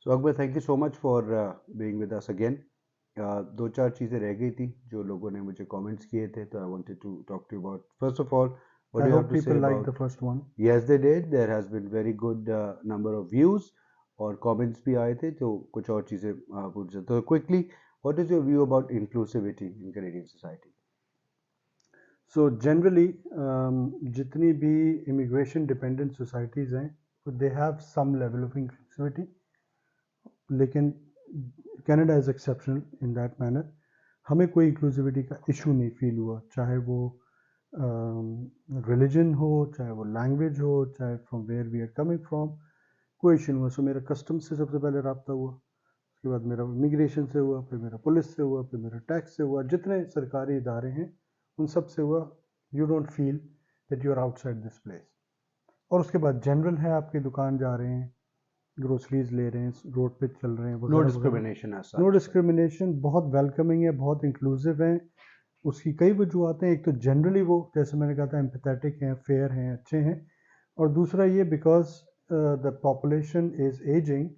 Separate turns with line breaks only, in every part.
So Akbar, thank you so much for being with us again. दो चार चीज़ें रह गई थी जो लोगों ने मुझे comments किए थे, तो I wanted to talk to you about. First of all, what
I
do you have
hope
to say
people like the
about?
first one.
Yes, they did. There has been very good number of views और comments भी आए थे, तो कुछ और चीज़ें पूछ सकते हो. Quickly, what is your view about inclusivity in Canadian society?
So generally, जितनी भी immigration dependent societies हैं, they have some level of inclusivity. लेकिन Canada is exceptional in that manner. हमें कोई inclusivity का issue नहीं feel हुआ, चाहे वो religion हो, चाहे वो language हो, चाहे from where we are coming from, कोई issue नहीं हुआ. So मेरा customs से सबसे पहले रब्ता हुआ, उसके बाद मेरा इमिग्रेशन से हुआ, फिर मेरा पुलिस से हुआ, फिर मेरा टैक्स से हुआ, जितने सरकारी इदारे हैं उन सब से हुआ. You don't feel that you are outside this place. और उसके बाद जनरल है, आपकी दुकान जा रहे हैं, ग्रोसरीज ले रहे हैं, रोड पे चल रहे हैं,
No discrimination as
no
such.
Discrimination, बहुत वेलकमिंग है, बहुत इंक्लूसिव है. उसकी कई वजूहत हैं. एक तो जनरली वो, जैसे मैंने कहा था, एम्पैथेटिक हैं, फेयर हैं, अच्छे हैं. और दूसरा ये because the population is ageing,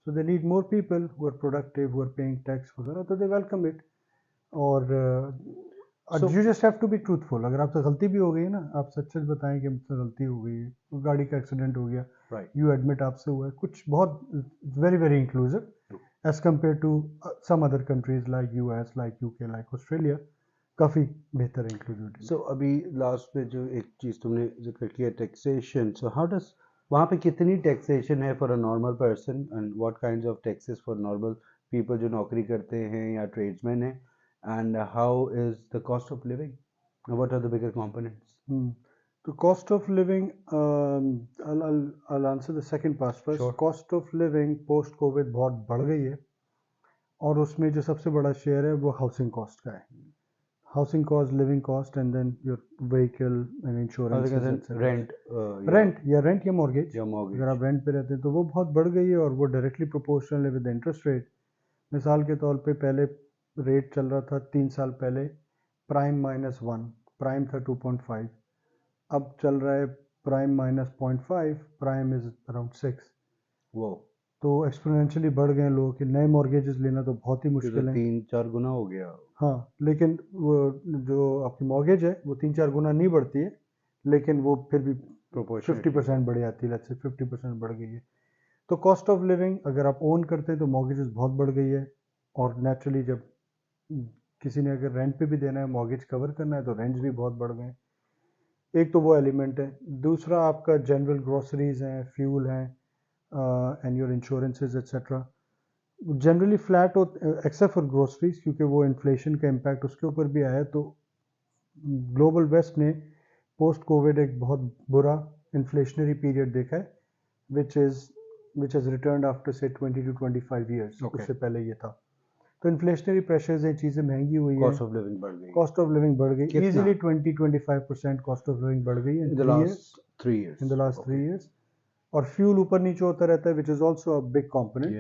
so they need more people who are productive, who are paying tax वगैरह, तो they welcome it. और
So
you just have to be truthful. अगर आपसे गलती भी हो गई है ना, आप सच सच बताएं कि मुझसे गलती हो गई है, गाड़ी का एक्सीडेंट हो गया,
right.
यू एडमिट आपसे हुआ है, कुछ बहुत very very inclusive as compare to some other countries like US, like UK, like Australia. काफ़ी बेहतर इंक्लूसिविटी.
So अभी लास्ट में जो एक चीज़ तुमने जिक्र किया टैक्सेशन, सो हाउ डज वहाँ पे कितनी टैक्सेशन है for a normal person and what kinds of taxes for normal people जो नौकरी करते हैं या ट्रेड्समैन हैं, and how is the cost of living, what are the bigger components?
तो cost of living, I'll answer the second part first.
Sure.
Cost of living post covid बहुत बढ़ गई है, और उसमें जो सबसे बड़ा शेयर है वो हाउसिंग कॉस्ट का है. Housing cost, living cost, and then your vehicle and insurance,
rent
rent या मॉर्गेज.
या मॉर्गेज,
अगर आप रेंट पे रहते हैं तो वो बहुत बढ़ गई है, और वो डायरेक्टली प्रोपोर्शनल है विद इंटरेस्ट रेट. मिसाल के तौर पे पहले रेट चल रहा था 3 साल पहले, प्राइम -1, प्राइम था 2.5, अब चल रहा है प्राइम -0.5, प्राइम इज अराउंड 6.
वो
तो एक्सपोनेंशियली बढ़ गए लोगों के. नए मॉर्गेजेस लेना तो बहुत ही मुश्किल है.
3-4 गुना हो गया.
हाँ, लेकिन वो जो आपकी मॉर्गेज है वो 3-4 गुना नहीं बढ़ती है, लेकिन वो फिर भी 50% बढ़ जाती है. लेट्स से 50% बढ़ गई है. तो कॉस्ट ऑफ लिविंग, अगर आप ओन करते हैं तो मॉर्गेजेस बहुत बढ़ गई है, और नेचुरली जब किसी ने अगर रेंट पे भी देना है, मॉर्गेज कवर करना है, तो रेंट्स भी बहुत बढ़ गए. एक तो वो एलिमेंट है. दूसरा आपका जनरल ग्रोसरीज हैं, फ्यूल हैं, and your insurances etcetera generally flat हो, एक्सेप्ट फॉर ग्रोसरीज, क्योंकि वो इन्फ्लेशन का इम्पैक्ट उसके ऊपर भी आया. तो ग्लोबल वेस्ट ने पोस्ट कोविड एक बहुत बुरा इन्फ्लेशनरी पीरियड देखा है, विच हैज़ रिटर्न आफ्टर से 20 to 25 ईयर्स. उससे पहले ये था. तो इन्फ्लेशनरी प्रेशर्स हैं, चीज़ें महंगी हुई है,
कॉस्ट ऑफ लिविंग बढ़ गई,
कॉस्ट ऑफ लिविंग बढ़ गई,
कितना?
इजीली 20-25% कॉस्ट ऑफ लिविंग बढ़ गई
in the last 3 years.
In the last 3 years. और फ्यूल ऊपर नीचे होता रहता है, which is also a big component.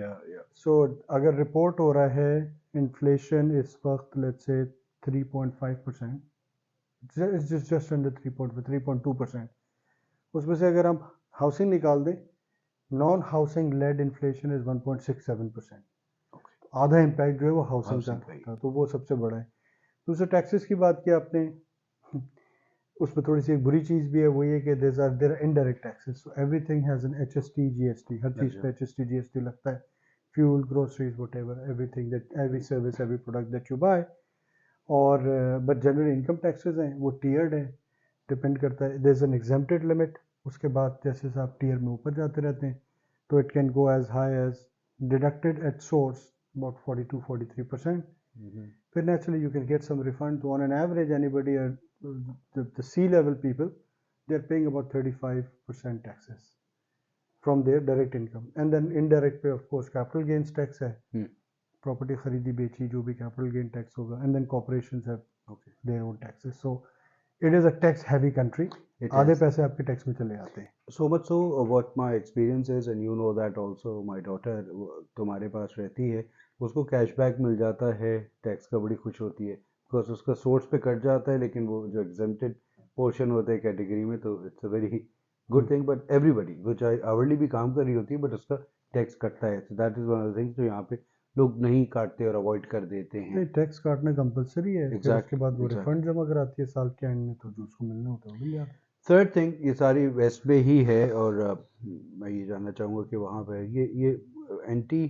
So अगर रिपोर्ट हो रहा है इन्फ्लेशन इस वक्त लेट्स से 3.5%, जस्ट अंडर 3.2%, उसमें से अगर हम हाउसिंग निकाल दें, non housing led inflation is 1.67%. आधा इम्पैक्ट जो है वो हाउसिंग का था, तो वो सबसे बड़ा है. दूसरे टैक्सेस की बात की आपने, उसमें थोड़ी सी एक बुरी चीज़ भी है, वो ये कि there indirect taxes. So everything has an HST GST, हर चीज़ पे HST GST लगता है. Fuel, groceries, whatever, everything that, every service, every product that you buy. और बट जनरल इनकम टैक्सेस हैं वो टीयर्ड है, डिपेंड करता है. There is an exempted limit, उसके बाद जैसे जैसे आप टीयर में ऊपर जाते रहते हैं, तो it can go as high as deducted at source about 42-43%. फिर naturally you can get some refund. तो on an average anybody, the C-level people, they're paying about 35% taxes from their direct income. And then indirect पे of course capital gains tax है, property खरीदी बेची जो भी capital gain tax होगा. And then corporations have their own taxes. So it is a tax heavy country. आधे पैसे आपके टैक्स में चले जाते हैं.
So much so, what my experience is, and you know that also, my daughter तुम्हारे पास रहती है, उसको कैशबैक मिल जाता है टैक्स का, बड़ी खुश होती है, बिकॉज उसका सोर्स पे कट जाता है, लेकिन वो जो एग्जेम्प्टेड पोर्शन होता है कैटेगरी में, तो it's a very good thing, but everybody वो चाहे आवरली भी काम कर रही होती है बट उसका टैक्स कटता है, so that is one of the things जो यहाँ पे लोग नहीं काटते और अवॉइड कर देते हैं।
नहीं, टैक्स काटना कंपलसरी है, फिर उसके बाद वो
एग्जैक्टली।
रिफंड जमा कराती है साल के एंड में, तो जो उसको मिलना होता है वो मिल जाता है।
थर्ड थिंग, ये सारी वेस्ट में ही है और मैं ये जानना चाहूँगा कि वहाँ पे ये एंटी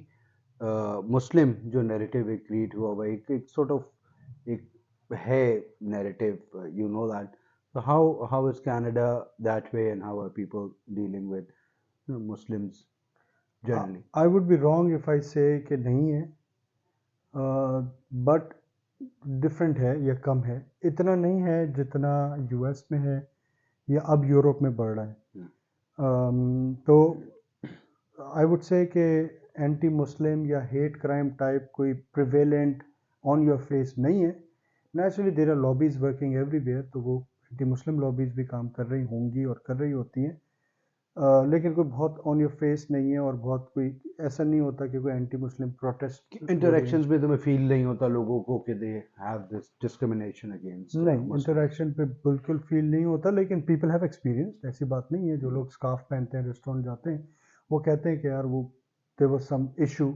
मुस्लिम जो नैरेटिव एक क्रिएट हुआ हुआ एक सॉर्ट ऑफ एक है narrative, you know that, so how is Canada that way and how are people dealing with Muslims generally?
I would be wrong if I से कि नहीं है, बट डिफरेंट है या कम है, इतना नहीं है जितना यूएस में है या अब यूरोप में बढ़ रहा है। तो आई वुड से कि एंटी मुस्लिम या हेट क्राइम टाइप कोई प्रिवेलेंट ऑन योर फेस नहीं है। Naturally there are lobbies working everywhere, तो वो एंटी मुस्लिम लॉबीज भी काम कर रही होंगी और कर रही होती हैं, लेकिन कोई बहुत ऑन योर फेस नहीं है और बहुत कोई ऐसा नहीं होता कि कोई एंटी मुस्लिम प्रोटेस्ट
इंटरेक्शंस में तुम्हें फील नहीं होता लोगों को कि they have this discrimination against?
नहीं, इंटरेक्शन पे बिल्कुल फील नहीं होता, लेकिन पीपल हैव एक्सपीरियंस, ऐसी बात नहीं है। जो लोग स्कार्फ पहनते हैं, रेस्टोरेंट जाते हैं, वो कहते हैं कि यार वो there was some issue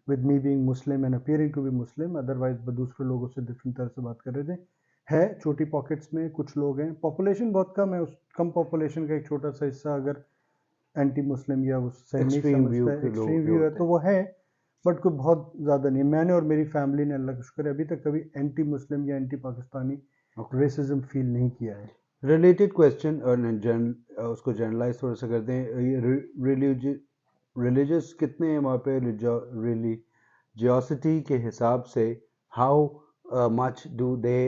with me being Muslim and appearing to be Muslim, otherwise दूसरे लोगों से डिफरेंट तरह से बात कर रहे थे। है छोटी पॉकेट्स में कुछ लोग हैं, पॉपुलेशन बहुत कम है, उस कम पॉपुलेशन का एक छोटा सा हिस्सा अगर एंटी मुस्लिम या उससे नहीं समझता है, एक्सट्रीम व्यू है, तो वो है, बट कोई बहुत ज़्यादा नहीं। मैंने और मेरी फैमिली ने, अल्लाह का शुक्र है, अभी तक कभी एंटी मुस्लिम या एंटी पाकिस्तानी रेसिज्म फील नहीं किया है।
रिलेटेड क्वेश्चन और उसको जनरलाइज थोड़ा सा करते हैं, ये रिलीजियस कितने हैं वहाँ पे? रिलीजियोसिटी के हिसाब से how much do they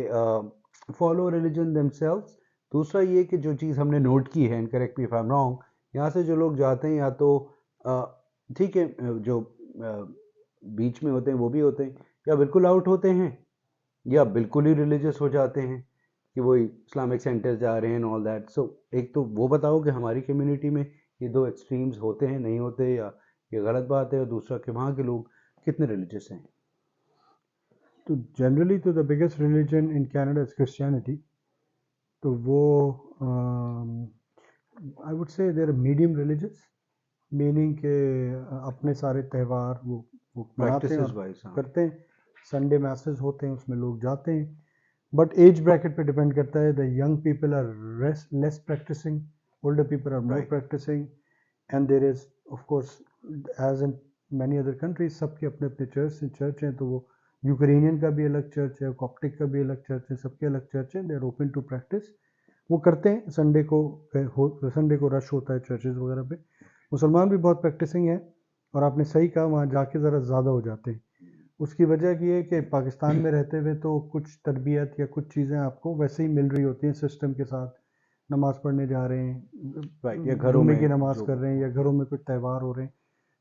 follow religion themselves? दूसरा ये कि जो चीज़ हमने नोट की है, and correct me if I am wrong, यहाँ से जो लोग जाते हैं या तो ठीक है जो बीच में होते हैं वो भी होते हैं, या बिल्कुल आउट होते हैं, या बिल्कुल ही रिलीजियस हो जाते हैं कि वो इस्लामिक सेंटर जा रहे हैं ऑल दैट। सो एक तो वो बताओ कि हमारी कम्युनिटी में ये दो एक्सट्रीम्स होते हैं नहीं होते, या ये गलत बात है, और दूसरा कि वहाँ के लोग कितने रिलीजियस हैं?
तो जनरली तो the biggest religion in Canada is Christianity, तो वो I would say there medium religious, meaning के अपने सारे त्यौहार वो मनाते हैं और करते हैं। संडे मैसेज होते हैं, उसमें लोग जाते हैं, बट एज ब्रैकेट पे डिपेंड करता है। The young people are less practising, older people are more practising, and there is of course as in many other countries सबके अपने अपने चर्च हैं, तो वो यूक्रेनियन का भी अलग चर्च है, कॉप्टिक का भी अलग चर्च है, सबके अलग चर्च है। They are open to practice, वो करते हैं। संडे को रश होता है चर्चेज वगैरह पे। मुसलमान भी बहुत प्रैक्टिसिंग है, और आपने सही कहा, वहाँ जाके ज़रा ज़्यादा हो जाते हैं। उसकी वजह ये है कि पाकिस्तान में रहते हुए तो कुछ तरबियत या कुछ चीज़ें आपको वैसे ही मिल रही होती हैं सिस्टम के साथ। नमाज़ पढ़ने जा रहे हैं,
या घरों
जुम्मे
में
की नमाज़ कर रहे हैं, या घरों में कुछ त्यौहार हो रहे हैं,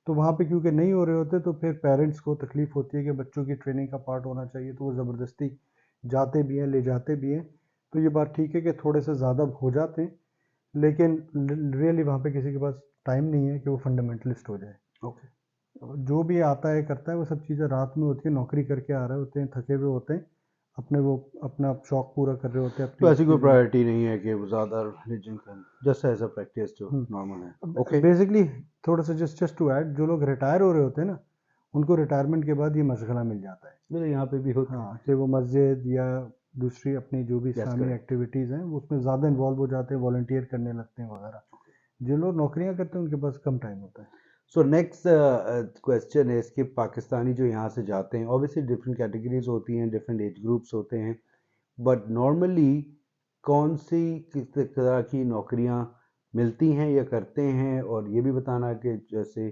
तो वहाँ पे क्योंकि नहीं हो रहे होते, तो फिर पेरेंट्स को तकलीफ़ होती है कि बच्चों की ट्रेनिंग का पार्ट होना चाहिए, तो वो ज़बरदस्ती जाते भी हैं, ले जाते भी हैं। तो ये बात ठीक है कि थोड़े से ज़्यादा हो जाते हैं, लेकिन रियली वहाँ पे किसी के पास टाइम नहीं है कि वो फंडामेंटलिस्ट हो जाए।
ओके।
जो भी आता है करता है, वो सब चीज़ें रात में होती है, नौकरी करके आ रहे होते हैं, थके हुए होते हैं, अपना शौक पूरा कर रहे होते हैं
तो ऐसी कोई
अपनी।
प्रायोरिटी नहीं है कि वो ज़्यादा रिलीजन का, जस्ट एज अ प्रैक्टिस जो नॉर्मल है। ओके।
बेसिकली थोड़ा सा जस्ट टू ऐड, जो लोग रिटायर हो रहे होते हैं ना, उनको रिटायरमेंट के बाद ये मशगला मिल जाता है।
मेरे यहाँ पे भी होता है।
हाँ, कि वो मस्जिद या दूसरी अपनी जो भी इस्लामी एक्टिविटीज़ हैं, वो उसमें ज़्यादा इन्वॉल्व हो जाते हैं, वॉलंटियर करने लगते हैं वगैरह। जो लोग नौकरियां करते हैं उनके पास कम टाइम होता है।
सो नेक्स्ट क्वेश्चन है इसके, पाकिस्तानी जो यहाँ से जाते हैं, ऑब्वियसली डिफरेंट कैटेगरीज होती हैं, डिफरेंट एज ग्रुप्स होते हैं, बट नॉर्मली कौन सी किस तरह की नौकरियाँ मिलती हैं या करते हैं? और ये भी बताना कि जैसे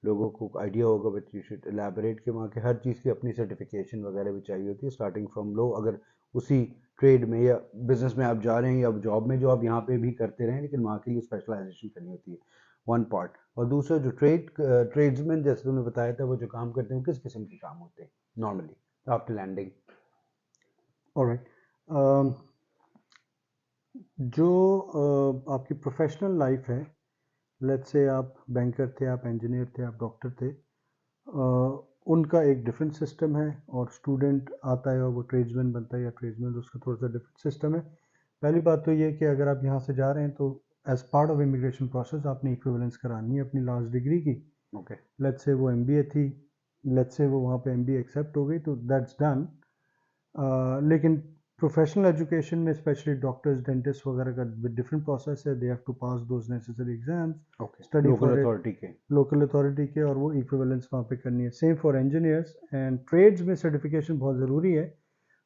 लोगों को आइडिया होगा, बट यू शुड एलैबोरेट कि वहाँ के हर चीज़ की अपनी सर्टिफिकेशन वगैरह भी चाहिए होती है, स्टार्टिंग फ्रॉम लो। अगर उसी ट्रेड में या बिजनेस में आप जा रहे हैं, या जॉब में जो आप यहाँ पे भी करते रहें, लेकिन वहाँ के लिए स्पेशलाइजेशन करनी होती है, वन पार्ट। और दूसरा जो ट्रेड्समैन जैसे तुमने बताया था, वो जो काम करते हैं, वो किस किस्म के काम होते हैं नॉर्मली आफ्टर लैंडिंग?
ऑलराइट, जो आपकी प्रोफेशनल लाइफ है, लेट्स से आप बैंकर थे, आप इंजीनियर थे, आप डॉक्टर थे, उनका एक डिफरेंट सिस्टम है, और स्टूडेंट आता है और वो ट्रेड्समैन बनता है या ट्रेड्समैन, उसका थोड़ा सा डिफरेंट सिस्टम है। पहली बात तो ये कि अगर आप यहाँ से जा रहे हैं, तो as part of immigration process आपने इक्विवेलेंस करानी है अपनी लास्ट डिग्री की.
ओके.
लेट्स से वो एमबीए थी, लेट्स से वो वहाँ पे एमबीए एक्सेप्ट हो गई, तो दैट्स डन. लेकिन प्रोफेशनल एजुकेशन में स्पेशली डॉक्टर्स डेंटिस्ट वगैरह का डिफरेंट प्रोसेस है. They have to pass those necessary exams,
okay.
Study
local
for
authority के.
लोकल अथॉरिटी के, और वो इक्विवेलेंस वहाँ पे करनी है. Same for engineers and trades में सर्टिफिकेशन बहुत ज़रूरी है.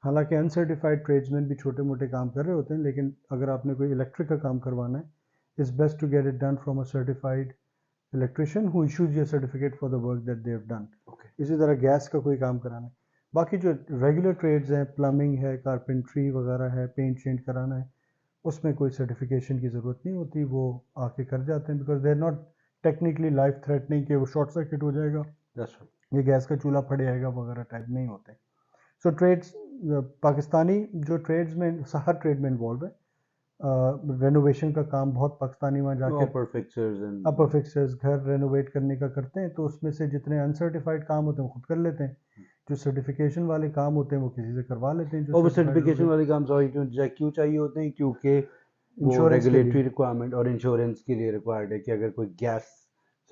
हालांकि अनसर्टिफाइड ट्रेड्समैन भी छोटे मोटे काम कर रहे होते हैं, लेकिन अगर आपने कोई इलेक्ट्रिक का काम करवाना है, it's best to get it done from a certified electrician who issues your certificate for the work that they have done. इसी तरह गैस का कोई काम कराना है. बाकी जो रेगुलर ट्रेड्स हैं, प्लम्बिंग है, कारपेंट्री वगैरह है, पेंट चेंट कराना है, उसमें कोई सर्टिफिकेशन की ज़रूरत नहीं होती. वो आके कर जाते हैं because they are not technically life threatening कि वो शॉर्ट सर्किट हो जाएगा, ये गैस का चूल्हा फट जाएगा वगैरह टाइप नहीं होते. सो ट्रेड्स, पाकिस्तानी जो ट्रेड्स में हर ट्रेड में इन्वॉल्व है. रेनोवेशन का काम बहुत पाकिस्तानी वहाँ जाके अपर फिक्सर्स घर रेनोवेट करने का करते हैं, तो उसमें से जितने अनसर्टिफाइड काम होते हैं वो खुद कर लेते हैं. जो सर्टिफिकेशन वाले काम होते हैं वो किसी से करवा लेते हैं.
और वो सर्टिफिकेशन वाले काम क्यों चाहिए होते हैं? क्योंकि वो रेगुलेटरी रिक्वायरमेंट और इंश्योरेंस के लिए रिक्वायर्ड है कि अगर कोई गैस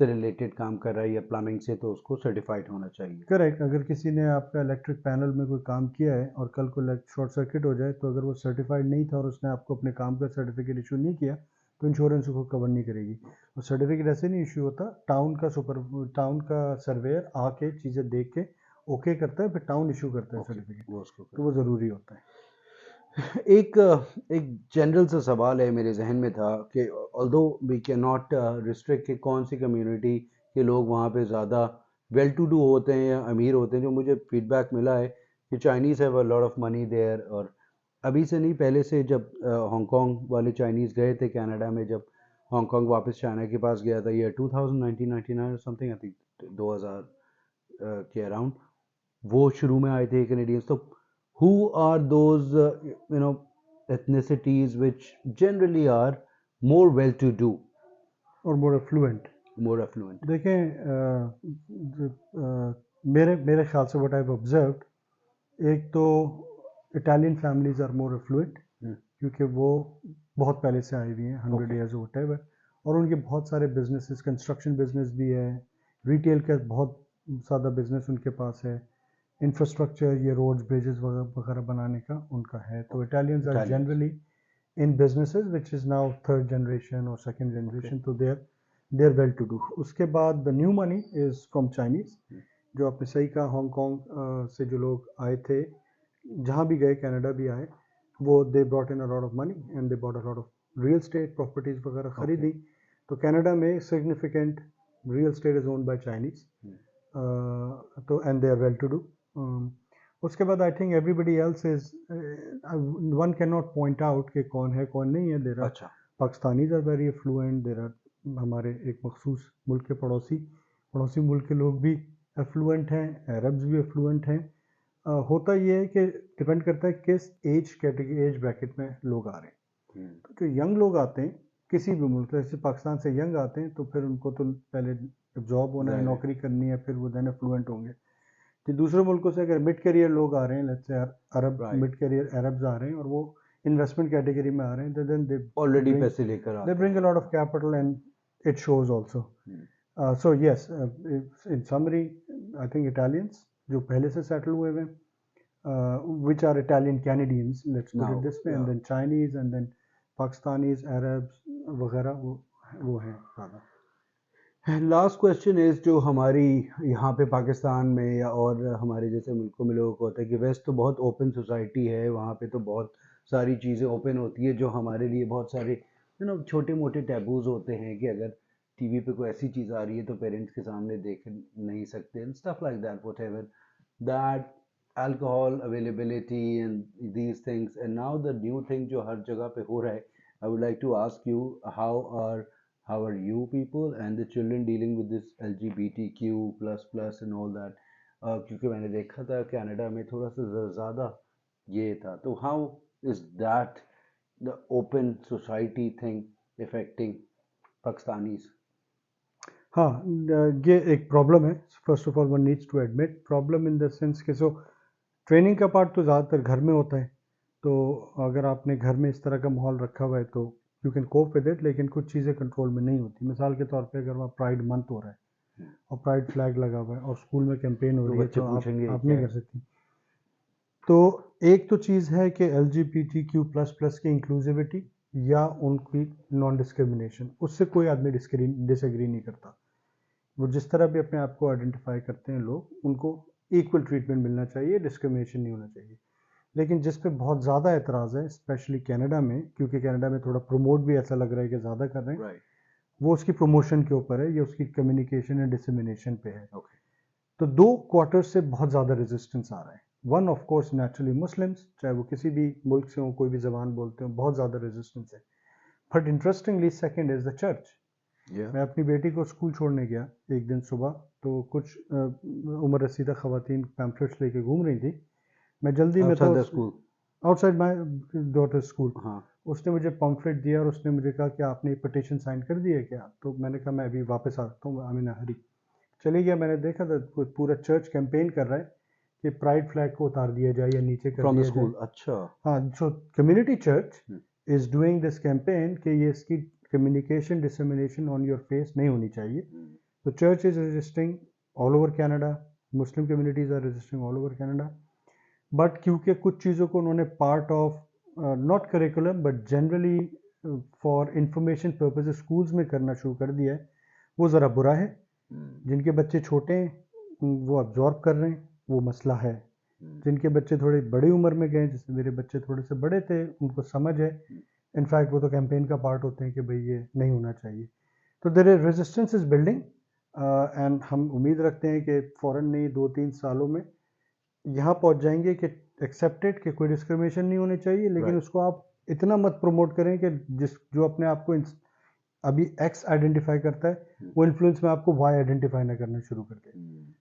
से रिलेटेड काम कर रहा है या प्लम्बिंग से, तो उसको सर्टिफाइड होना चाहिए.
करेक्ट. अगर किसी ने आपका इलेक्ट्रिक पैनल में कोई काम किया है और कल को शॉर्ट सर्किट हो जाए, तो अगर वो सर्टिफाइड नहीं था और उसने आपको अपने काम का सर्टिफिकेट इशू नहीं किया, तो इंश्योरेंस उसको कवर नहीं करेगी. और सर्टिफिकेट ऐसे नहीं इशू होता, टाउन का सर्वेयर आके चीज़ें देख के ओके करता है, फिर टाउन इशू करता है सर्टिफिकेट, तो वो ज़रूरी होता है.
एक जनरल सा सवाल है मेरे जहन में था कि although we can not restrict कि कौन सी कम्युनिटी के लोग वहाँ पे ज़्यादा वेल टू डू होते हैं या अमीर होते हैं. जो मुझे फीडबैक मिला है कि Chinese have a lot of money there. और अभी से नहीं, पहले से जब हांगकांग वाले चाइनीज़ गए थे कनाडा में, जब हांगकांग वापस चाइना के पास गया था ईयर 1999 समथिंग, आई थिंक 2000 के अराउंड, वो शुरू में आए थे कैनेडियंस. तो who are those ethnicities which generally are more well to do
or more affluent? देखें, मेरे ख्याल से what I've observed, एक तो Italian families are more affluent, क्योंकि वो बहुत पहले से आई हुई हैं, 100 years or whatever, और उनके बहुत सारे बिजनेसेस, कंस्ट्रक्शन बिजनेस भी है, रिटेल का बहुत ज़्यादा बिजनेस उनके पास है, इंफ्रास्ट्रक्चर, ये रोड्स ब्रिजेस वगैरह बनाने का उनका है. तो Italians are generally in businesses which is now third generation और सेकेंड जनरेशन, तो they are well to do. उसके बाद the new money is from Chinese. जो आपने सही कहा, हांगकांग से जो लोग आए थे, जहाँ भी गए, कनाडा भी आए, वो they brought in a lot of money and they bought a lot of real estate properties वगैरह खरीदी. तो कनाडा में significant real estate is owned by Chinese, तो and they are well to do. उसके बाद I think everybody else is, one can not point out कि कौन है कौन नहीं है. There are Pakistanis are very fluent, there are हमारे एक मखसूस मुल्क के पड़ोसी मुल्क के लोग भी एफ्लुएंट हैं, अरब्स भी एफ्लुएंट हैं. होता ये है कि डिपेंड करता है किस एज कैटेगरी, एज ब्रैकेट में लोग आ रहे हैं. तो जो यंग लोग आते हैं किसी भी मुल्क, जैसे पाकिस्तान से यंग आते हैं, तो फिर उनको तो पहले जॉब होना है, नौकरी करनी है, फिर वो देन एफ्लुएंट होंगे. तो दूसरे मुल्कों से अगर मिड करियर लोग आ रहे हैं, let's say Arab mid career Arabs आ रहे हैं और वो इन्वेस्टमेंट कैटेगरी में आ रहे हैं, देन दे
ऑलरेडी पैसे लेकर आते हैं,
they bring a lot of capital and it shows also. So yes, in summary I think Italians जो पहले से सेटल हुए हैं, which are Italian Canadians, let's put it this way, and then Chinese, and then Pakistanis, Arabs वगैरह वो हैं ज़्यादा.
Last question is, जो हमारी यहाँ पे पाकिस्तान में या और हमारे जैसे मुल्कों में लोगों को होता है कि वेस्ट तो बहुत ओपन सोसाइटी है, वहाँ पे तो बहुत सारी चीज़ें ओपन होती है, जो हमारे लिए बहुत सारे छोटे मोटे टैबूज होते हैं कि अगर टीवी पे कोई ऐसी चीज़ आ रही है तो पेरेंट्स के सामने देख नहीं सकते, and stuff like that, whatever that, alcohol availability and these things. And now the new thing जो हर जगह पे हो रहा है, I would like to ask you, how are you people and the children dealing with this LGBTQ plus and all that? क्योंकि मैंने देखा था कनाडा में थोड़ा सा ज़्यादा ये था, तो how is that the open society thing affecting Pakistanis?
हाँ, ये एक प्रॉब्लम है. First of all one needs to admit problem in the sense कि सो ट्रेनिंग का पार्ट तो ज़्यादातर घर में होता है. तो अगर आपने घर में इस तरह का माहौल रखा हुआ है, तो you can cope with it, लेकिन कुछ चीज़ें कंट्रोल में नहीं होती। मिसाल के तौर पे अगर वहाँ प्राइड मंथ हो रहा है और प्राइड फ्लैग लगा हुआ है और स्कूल में कैंपेन हो
तो
रही है,
बच्चे
तो
पूछेंगे
आप
क्या
नहीं
है?
कर सकती। तो एक तो चीज़ है कि LGBTQ++ की इंक्लूसिविटी या उनकी नॉन डिस्क्रिमिनेशन, उससे कोई आदमी डिसएग्री नहीं करता। वो जिस तरह भी अपने आप को आइडेंटिफाई करते हैं लोग, उनको इक्वल ट्रीटमेंट मिलना चाहिए, डिस्क्रिमिनेशन नहीं होना चाहिए। लेकिन जिस पे बहुत ज़्यादा एतराज़ है, स्पेशली कनाडा में, क्योंकि कनाडा में थोड़ा प्रमोट भी ऐसा लग रहा है कि ज़्यादा कर रहे हैं,
राइट।
वो उसकी प्रमोशन के ऊपर है या उसकी कम्युनिकेशन एंड डिसमिनेशन पे है।
ओके।
तो 2 क्वार्टर से बहुत ज़्यादा रेजिस्टेंस आ रहा है। One of course naturally Muslims, चाहे वो किसी भी मुल्क से हो, कोई भी ज़बान बोलते हो, बहुत ज़्यादा रेजिस्टेंस है। But interestingly second is the church. मैं अपनी बेटी को स्कूल छोड़ने गया एक दिन सुबह, तो कुछ उम्र रसीदा ख़वातीन पैम्फलेट्स लेके घूम रही थी। मैं जल्दी में
आउटसाइड
तो
the school.
Outside my daughter school.
हाँ।
उसने मुझे पम्फलेट दिया और उसने मुझे कहा कि आपने पटिशन साइन कर दी है क्या? तो मैंने कहा मैं अभी वापस आता हूँ, आई एम इन अ हरी। चली गया, मैंने देखा था पूरा चर्च कैंपेन कर रहा है कि प्राइड फ्लैग को उतार दिया जाए या नीचे कर
फ्रॉम द
दिया जाए।
स्कूल, अच्छा।
हाँ, so community church
hmm,
is doing this campaign कि ये इसकी communication dissemination on your face नहीं होनी चाहिए। तो church is registering all over Canada, Muslim communities are registering all over Canada. But क्योंकि कुछ चीज़ों को उन्होंने part of not curriculum but generally for information purposes schools में करना शुरू कर दिया है, वो ज़रा बुरा है। जिनके बच्चे छोटे हैं वो अब्जॉर्ब कर रहे हैं, वो मसला है। जिनके बच्चे थोड़ी बड़ी उम्र में गए, जैसे मेरे बच्चे थोड़े से बड़े थे, उनको समझ है, इनफैक्ट वो तो कैंपेन का पार्ट होते हैं कि भाई ये नहीं होना चाहिए। तो there is resistance is building and हम उम्मीद रखते हैं कि फ़ौरन नहीं 2-3 सालों में यहाँ पहुँच जाएंगे कि एक्सेप्टेड कि कोई डिस्क्रिमिनेशन नहीं होनी चाहिए, लेकिन
राइट।
उसको आप इतना मत प्रमोट करें कि जिस जो अपने आप को अभी एक्स आइडेंटिफाई करता है, वो इन्फ्लुएंस में आपको वाई आइडेंटिफाई ना करना शुरू कर दे।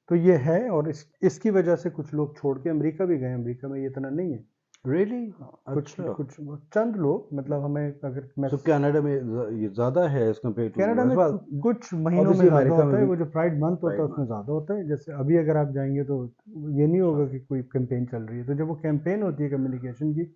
तो ये है, और इसकी वजह से कुछ लोग छोड़ के अमेरिका भी गए। अमेरिका में ये इतना नहीं है।
रियली?
हाँ, कुछ
अच्छा।
कुछ चंद लोग, मतलब हमें अगर मैं
सो कनाडा में ये ज़्यादा है as compare to
Canada
US?
में
वेल,
कुछ महीनों में
ऑब्वियसली
ज़्यादा
अमेरिका में
होता है,
भी
वो जो प्राइड मंथ होता है
प्राइड
उसमें
मंथ।
ज़्यादा होता है। जैसे अभी अगर आप जाएंगे तो ये नहीं होगा
अच्छा।
कि कोई कैंपेन चल रही है, तो जब वो कैंपेन होती है कम्युनिकेशन की,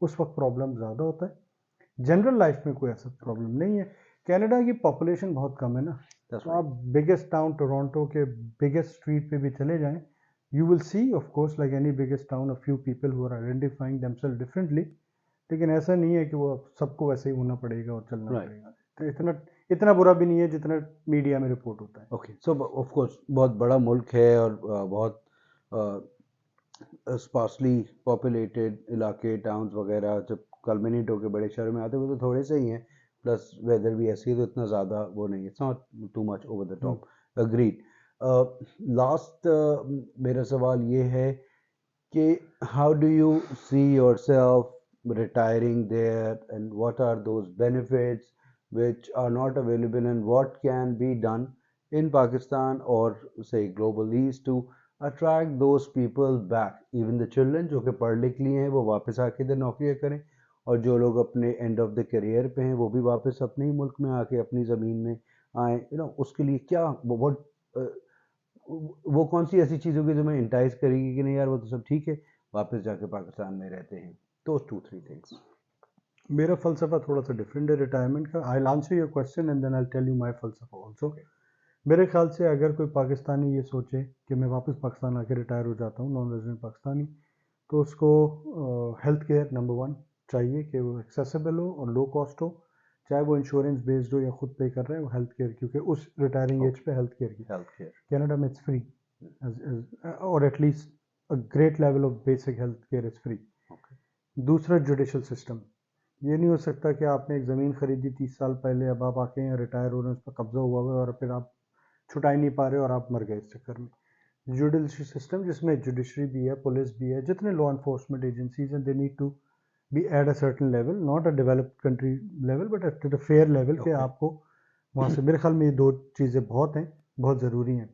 उस वक्त प्रॉब्लम ज़्यादा होता है। जनरल लाइफ में कोई ऐसा प्रॉब्लम नहीं है। कनाडा की पॉपुलेशन बहुत कम है ना,
दैट्स
तो
राइट।
आप बिगेस्ट टाउन टोरंटो के बिगेस्ट स्ट्रीट पे भी चले जाएं, you will see of course like any biggest town a few people who are identifying themselves differently. लेकिन ऐसा नहीं है कि वो सबको वैसे ही होना पड़ेगा और चलना
राइट।
पड़ेगा। तो इतना इतना बुरा भी नहीं है जितना मीडिया में रिपोर्ट होता है।
ओके। सो ऑफ कोर्स बहुत बड़ा मुल्क है और बहुत स्पार्सली पॉपुलेटेड इलाके, टाउन्स वगैरह जब कल्मिनेट होकर बड़े शहर में आते हैं वो तो थोड़े से ही हैं। प्लस वेदर भी ऐसी है तो इतना ज़्यादा वो नहीं है, it's not too much over the top. Agreed. Last मेरा सवाल ये है कि how do you see yourself retiring there, and what are those benefits which are not available, and what can be done in Pakistan or say global east to attract those people back, even the children जो कि पढ़ लिख लिए हैं वो वापस आके इधर नौकरियाँ करें, और जो लोग अपने एंड ऑफ द करियर पे हैं वो भी वापस अपने ही मुल्क में आके अपनी ज़मीन में आए, उसके लिए क्या वो कौन सी ऐसी चीज़ होगी जो मैं इंटाइज करेगी कि नहीं यार वो तो सब ठीक है, वापस जाके पाकिस्तान में रहते हैं? तो 2-3 थिंग्स।
मेरा फ़लसफ़ा थोड़ा सा डिफरेंट है रिटायरमेंट का। I will answer your question and then I will tell you my फ़लसफ़ा आल्सो। मेरे ख्याल से अगर कोई पाकिस्तानी ये सोचे कि मैं वापस पाकिस्तान आके रिटायर हो जाता हूँ, नॉन रेजिडेंट पाकिस्तानी, तो उसको हेल्थ केयर नंबर वन चाहिए कि वो एक्सेसिबल हो और लो कॉस्ट हो। चाहे वो इंश्योरेंस बेस्ड हो या खुद पे कर रहे हैं, वो हेल्थ केयर, क्योंकि उस रिटायरिंग एज पे हेल्थ केयर की,
हेल्थ केयर।
कनाडा में इट्स फ्री, और at least a great level of basic health care is free. दूसरा, जुडिशल सिस्टम। ये नहीं हो सकता कि आपने एक ज़मीन खरीदी 30 साल पहले, अब आप आके यहाँ रिटायर हो रहे हैं, उस पर कब्जा हुआ हुआ है और फिर आप छुटा ही नहीं पा रहे और आप मर गए इस चक्कर में। जुडिशल सिस्टम जिसमें जुडिशरी भी है, पुलिस भी है, जितने लॉ इन्फोर्समेंट एजेंसीज हैं, they need to be at a certain level, not a developed country level but at a fair level, कि आपको वहाँ से, मेरे ख्याल में ये दो चीज़ें बहुत हैं, बहुत ज़रूरी हैं।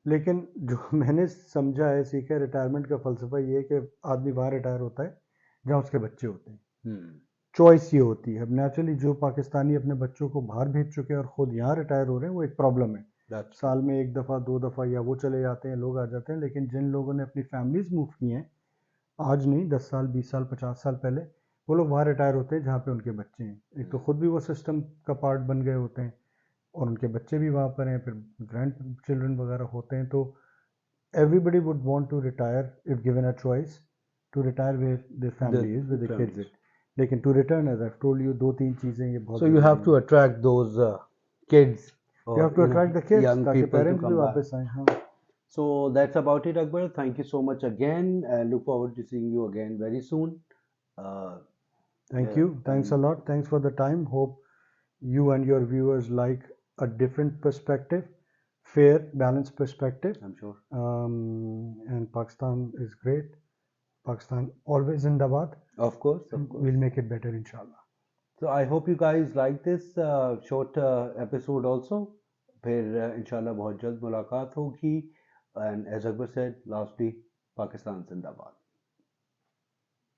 लेकिन जो मैंने समझा है, सीखा है, रिटायरमेंट का फ़लसफ़ा ये है कि आदमी वहाँ रिटायर होता है जहाँ उसके बच्चे होते हैं। चॉइस ये होती है। अब नेचुरली जो पाकिस्तानी अपने बच्चों को बाहर भेज चुके हैं और ख़ुद यहाँ रिटायर हो रहे हैं, वो एक प्रॉब्लम है। साल में 1 दफ़ा 2 दफ़ा या वो चले जाते हैं, लोग आ जाते हैं। लेकिन जिन लोगों ने अपनी फैमिलीज़ मूव की हैं, आज नहीं 10 साल 20 साल 50 साल पहले, वो लोग वहाँ रिटायर होते हैं जहाँ पे उनके बच्चे हैं, एक तो खुद भी वो सिस्टम का पार्ट बन गए होते हैं और उनके बच्चे भी वहाँ पर हैं, फिर ग्रैंड चिल्ड्रन वगैरह होते हैं, तो everybody would want to retire if given a choice to retire where their family is, where their kids
families.
is. लेकिन to return, as I've told you, दो तीन चीज़ें ये बहुत
So you have
ज़रूरी
to
हैं.
attract those kids
You
or
have to attract the kids
young
ताकि
people to
parents भी
come back.
वापस आएं. हाँ.
So that's about it, Akbar. Thank you so much again. Look forward to seeing you again very soon. Uh,
Thank
yeah,
you. Thanks a
and
lot. Thanks for the time. Hope you and your viewers like a different perspective, fair, balanced perspective.
I'm sure.
And Pakistan is great. Pakistan always Zindabad.
Of course, of course.
We'll make it better, inshallah.
So I hope you guys like this short episode also. फिर इंशाल्लाह बहुत जल्द मुलाकात होगी. And as Akbar said, lastly, Pakistan Zindabad.